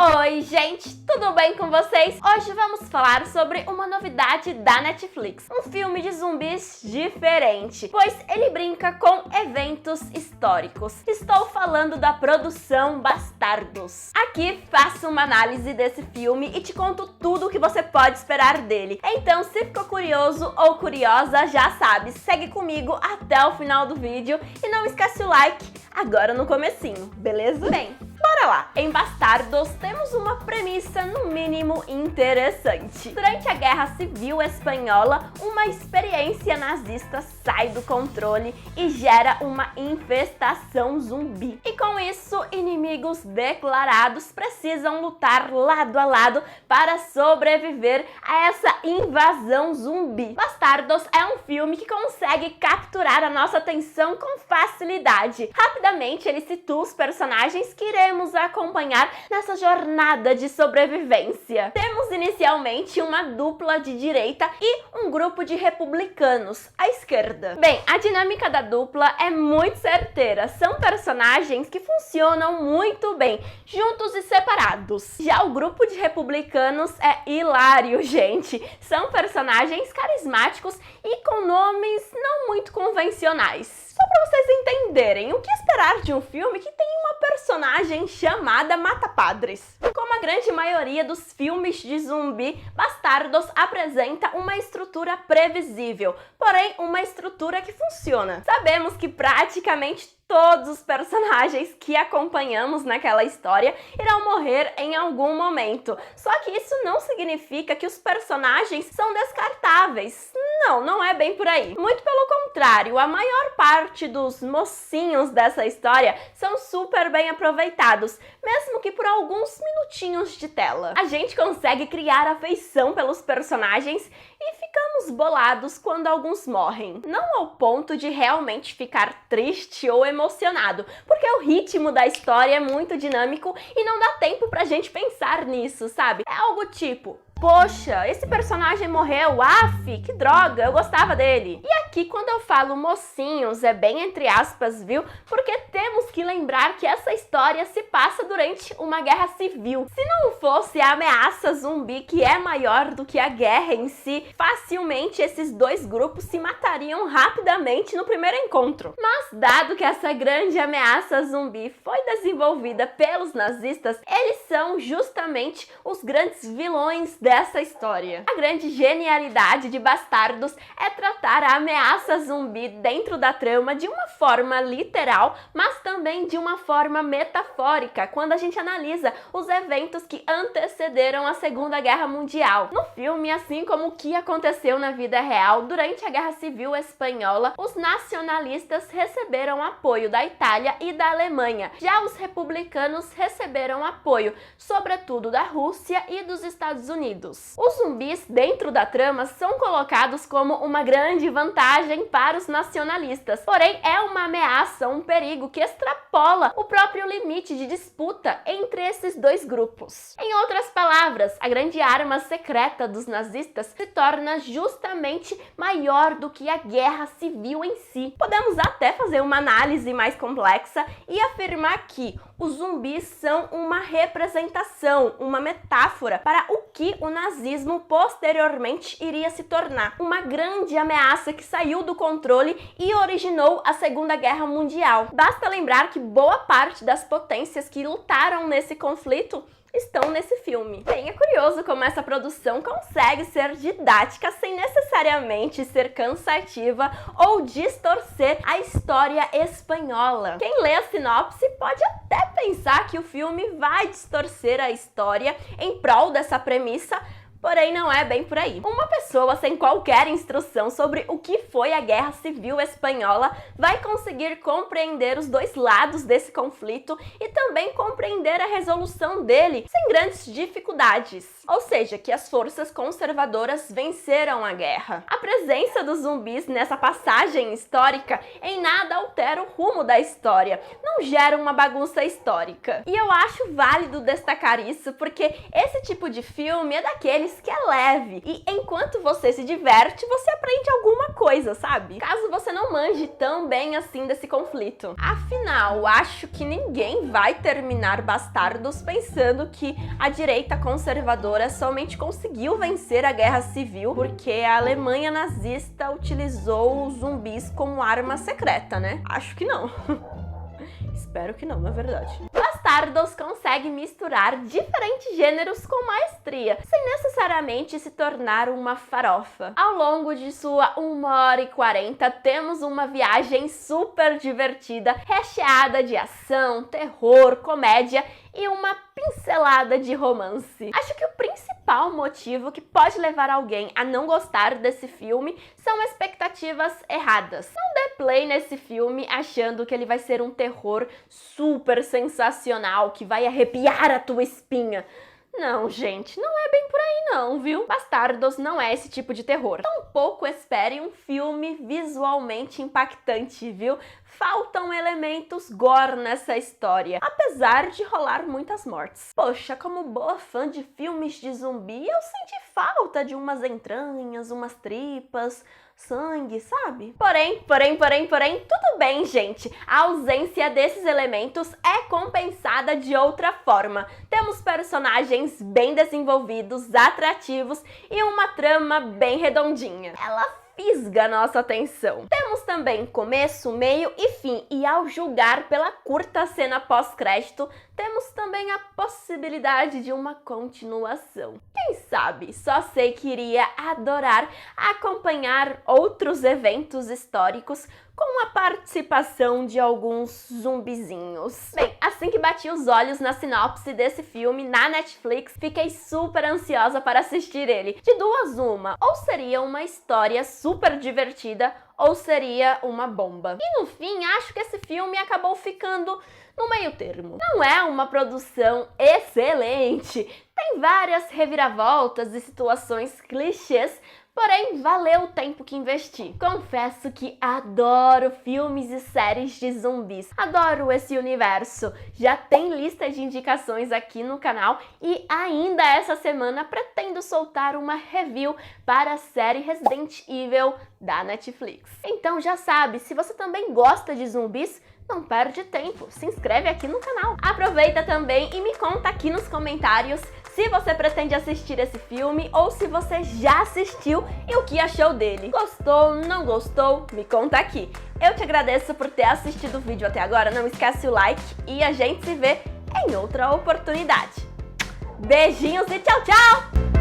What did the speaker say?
Oi, gente, tudo bem com vocês? Hoje vamos falar sobre uma novidade da Netflix, um filme de zumbis diferente, pois ele brinca com eventos históricos. Estou falando da produção Bastardos. Aqui faço uma análise desse filme e te conto tudo o que você pode esperar dele. Então, se ficou curioso ou curiosa, já sabe, segue comigo até o final do vídeo e não esquece o like agora no comecinho, beleza? Bem, bora lá! Em Bastardos temos uma premissa no mínimo interessante. Durante a Guerra Civil Espanhola, uma experiência nazista sai do controle e gera uma infestação zumbi. E com isso, inimigos declarados precisam lutar lado a lado para sobreviver a essa invasão zumbi. Bastardos é um filme que consegue capturar a nossa atenção com facilidade. Rapidamente, ele situa os personagens que iremos acompanhar nessa jornada de sobrevivência. Temos inicialmente uma dupla de direita e um grupo de republicanos à esquerda. Bem, a dinâmica da dupla é muito certeira. São personagens que funcionam muito bem, juntos e separados. Já o grupo de republicanos é hilário, gente. São personagens carismáticos e com nomes não muito convencionais. Só para vocês entenderem o que esperar de um filme que tem uma personagem chamada Mata-Padres. Como a grande maioria dos filmes de zumbi, Bastardos apresenta uma estrutura previsível, porém uma estrutura que funciona. Sabemos que praticamente todos os personagens que acompanhamos naquela história irão morrer em algum momento. Só que isso não significa que os personagens são descartáveis. Não é bem por aí. Muito pelo contrário, a maior parte dos mocinhos dessa história são super bem aproveitados, mesmo que por alguns minutinhos de tela. A gente consegue criar afeição pelos personagens e ficamos bolados quando alguns morrem. Não ao ponto de realmente ficar triste ou emocionado, porque o ritmo da história é muito dinâmico e não dá tempo pra gente pensar nisso, sabe? É algo tipo: poxa, esse personagem morreu, af, que droga, eu gostava dele. E aqui, quando eu falo mocinhos, é bem entre aspas, viu? Porque temos que lembrar que essa história se passa durante uma guerra civil. Se não fosse a ameaça zumbi, que é maior do que a guerra em si, facilmente esses dois grupos se matariam rapidamente no primeiro encontro. Mas, dado que essa grande ameaça zumbi foi desenvolvida pelos nazistas, eles são justamente os grandes vilões dessa história. A grande genialidade de Bastardos é tratar a ameaça zumbi dentro da trama de uma forma literal, mas também de uma forma metafórica, quando a gente analisa os eventos que antecederam a Segunda Guerra Mundial. No filme, assim como o que aconteceu na vida real, durante a Guerra Civil Espanhola, os nacionalistas receberam apoio da Itália e da Alemanha. Já os republicanos receberam apoio, sobretudo da Rússia e dos Estados Unidos. Os zumbis dentro da trama são colocados como uma grande vantagem para os nacionalistas, porém é uma ameaça, um perigo que extrapola o próprio limite de disputa entre esses dois grupos. Em outras palavras, a grande arma secreta dos nazistas se torna justamente maior do que a guerra civil em si. Podemos até fazer uma análise mais complexa e afirmar que os zumbis são uma representação, uma metáfora para o que o nazismo posteriormente iria se tornar. Uma grande ameaça que saiu do controle e originou a Segunda Guerra Mundial. Basta lembrar que boa parte das potências que lutaram nesse conflito estão nesse filme. Bem, é curioso como essa produção consegue ser didática sem necessariamente ser cansativa ou distorcer a história espanhola. Quem lê a sinopse pode até pensar que o filme vai distorcer a história em prol dessa premissa, porém não é bem por aí. Uma pessoa sem qualquer instrução sobre o que foi a Guerra Civil Espanhola vai conseguir compreender os dois lados desse conflito e também compreender a resolução dele sem grandes dificuldades. Ou seja, que as forças conservadoras venceram a guerra. A presença dos zumbis nessa passagem histórica em nada altera o rumo da história, não gera uma bagunça histórica. E eu acho válido destacar isso porque esse tipo de filme é daqueles mas que é leve. E enquanto você se diverte, você aprende alguma coisa, sabe? Caso você não manje tão bem assim desse conflito. Afinal, acho que ninguém vai terminar Bastardos pensando que a direita conservadora somente conseguiu vencer a guerra civil porque a Alemanha nazista utilizou os zumbis como arma secreta, né? Acho que não. Espero que não, na verdade. Bastardos consegue misturar diferentes gêneros com maestria, sem necessariamente se tornar uma farofa. Ao longo de sua 1h40, temos uma viagem super divertida, recheada de ação, terror, comédia e uma pincelada de romance. Acho que o principal motivo que pode levar alguém a não gostar desse filme são expectativas erradas. Não dê play nesse filme achando que ele vai ser um terror super sensacional, que vai arrepiar a tua espinha. Não, gente, não é bem por aí não, viu? Bastardos não é esse tipo de terror. Tampouco espere um filme visualmente impactante, viu? Faltam elementos gore nessa história, apesar de rolar muitas mortes. Poxa, como boa fã de filmes de zumbi, eu senti falta de umas entranhas, umas tripas, sangue, sabe? Porém, tudo bem, gente. A ausência desses elementos é compensada de outra forma. Temos personagens bem desenvolvidos, atrativos e uma trama bem redondinha. Ela fisga nossa atenção. Temos também começo, meio e fim, e ao julgar pela curta cena pós-crédito, temos também a possibilidade de uma continuação. Quem sabe? Só sei que iria adorar acompanhar outros eventos históricos com a participação de alguns zumbizinhos. Bem, assim que bati os olhos na sinopse desse filme na Netflix, fiquei super ansiosa para assistir ele. De duas uma, ou seria uma história super divertida, ou seria uma bomba. E no fim, acho que esse filme acabou ficando no meio termo. Não é uma produção excelente, tem várias reviravoltas e situações clichês, porém, valeu o tempo que investi. Confesso que adoro filmes e séries de zumbis. Adoro esse universo. Já tem lista de indicações aqui no canal e ainda essa semana pretendo soltar uma review para a série Resident Evil da Netflix. Então já sabe, se você também gosta de zumbis, não perde tempo, se inscreve aqui no canal. Aproveita também e me conta aqui nos comentários se você pretende assistir esse filme ou se você já assistiu e o que achou dele. Gostou, não gostou? Me conta aqui. Eu te agradeço por ter assistido o vídeo até agora, não esquece o like e a gente se vê em outra oportunidade. Beijinhos e tchau, tchau!